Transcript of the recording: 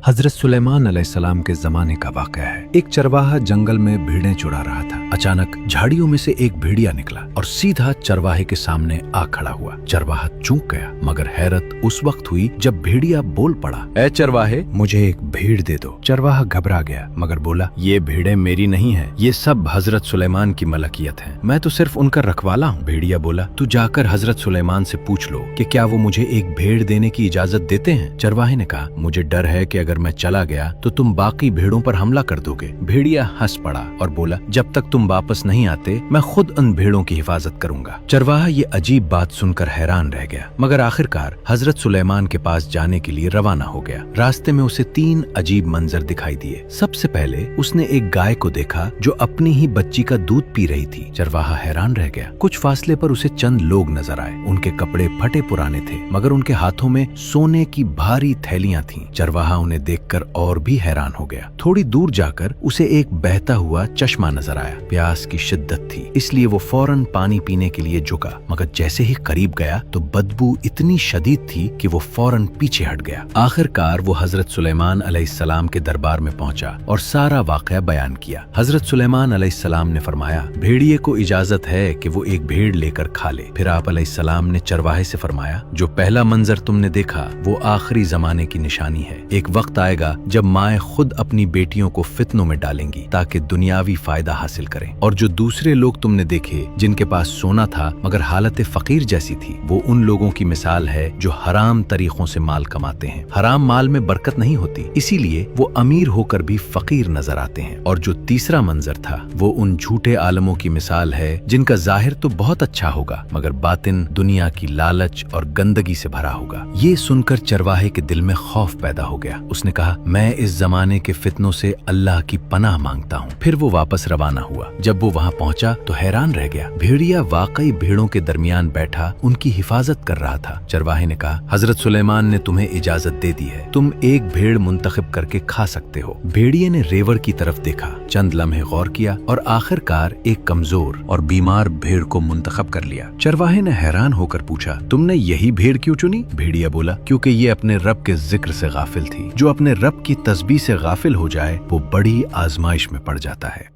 हजरत सुलेमान अलैहिस्सलाम के जमाने का वाक़या है। एक चरवाहा जंगल में भेड़ें चुरा रहा था। अचानक झाड़ियों में से एक भेड़िया निकला और सीधा चरवाहे के सामने आ खड़ा हुआ। चरवाहा चूक गया, मगर हैरत उस वक्त हुई जब भेड़िया बोल पड़ा, ऐ चरवाहे, मुझे एक भेड़ दे दो। चरवाहा घबरा गया, मगर बोला, ये भेड़ें मेरी नहीं है, ये सब हजरत सुलेमान की मलकियत है, मैं तो सिर्फ उनका रखवाला हूँ। भेड़िया बोला, तू जाकर हजरत सुलेमान से पूछ लो कि क्या वो मुझे एक भेड़ देने की इजाजत देते हैं। चरवाहे ने कहा, मुझे डर है कि अगर मैं चला गया तो तुम बाकी भेड़ों पर हमला कर दोगे। भेड़िया हंस पड़ा और बोला, जब तक तुम वापस नहीं आते मैं खुद उन भेड़ों की हिफाजत करूंगा। चरवाहा ये अजीब बात सुनकर हैरान रह गया, मगर आखिरकार हजरत सुलेमान के पास जाने के लिए रवाना हो गया। रास्ते में उसे 3 अजीब मंजर दिखाई दिए। सबसे पहले उसने एक गाय को देखा जो अपनी ही बच्ची का दूध पी रही थी। चरवाहा हैरान रह गया। कुछ फासले पर उसे चंद लोग नजर आए। उनके कपड़े फटे पुराने थे, मगर उनके हाथों में सोने की भारी थैलियां थीं। चरवाहा उन्हें देखकर और भी हैरान हो गया। थोड़ी दूर जाकर उसे एक बहता हुआ चश्मा नजर आया। प्यास की शिद्दत थी, इसलिए वो फौरन पानी पीने के लिए झुका, मगर जैसे ही करीब गया तो बदबू इतनी शदीद थी कि वो फौरन पीछे हट गया। आखिरकार वो हजरत सुलेमान अलैहिस्सलाम के दरबार में पहुंचा और सारा वाकया बयान किया। हजरत सुलेमान अलैहिस्सलाम ने फरमाया, भेड़िए को इजाजत है कि वो एक भेड़ लेकर खा ले। फिर आप अलैहिस्सलाम ने चरवाहे से फरमाया, जो पहला मंजर तुमने देखा वो आखिरी जमाने की निशानी है। एक वक्त आएगा जब माएं खुद अपनी बेटियों को फितनों में डालेंगी ताकि दुनियावी फायदा हासिल करें, और जो दूसरे लोग तुमने देखे जिनके पास सोना था मगर हालत फकीर जैसी थी, वो उन लोगों की मिसाल है जो हराम तरीकों से माल कमाते हैं। हराम माल में बरकत नहीं होती, इसीलिए वो अमीर होकर भी फकीर नजर आते हैं। और जो तीसरा मंजर था वो उन झूठे आलमों की मिसाल है जिनका जाहिर तो बहुत अच्छा होगा मगर बातिन दुनिया की लालच और गंदगी से भरा होगा। ये सुनकर चरवाहे के दिल में खौफ पैदा हो गया। उसने कहा, मैं इस जमाने के फितनों से अल्लाह की पनाह मांगता हूँ। फिर वो वापस रवाना हुआ। जब वो वहाँ पहुँचा तो हैरान रह गया। भेड़िया वाकई भेड़ों के दरमियान बैठा उनकी हिफाजत कर रहा था। चरवाहे ने कहा, हजरत सुलेमान ने तुम्हें इजाजत दे दी है, तुम एक भेड़ मुंतखब करके खा सकते हो। भेड़िए ने रेवड़ की तरफ देखा, चंद लम्हे गौर किया और आखिरकार एक कमजोर और बीमार भेड़ को मुंतखब कर लिया। चरवाहे ने हैरान होकर पूछा, तुमने यही भेड़ क्यों चुनी? भेड़िया बोला, क्योंकि ये अपने रब के जिक्र से गाफिल थी। जो अपने रब की तस्बीह से गाफिल हो जाए वो बड़ी आजमाइश में पड़ जाता है।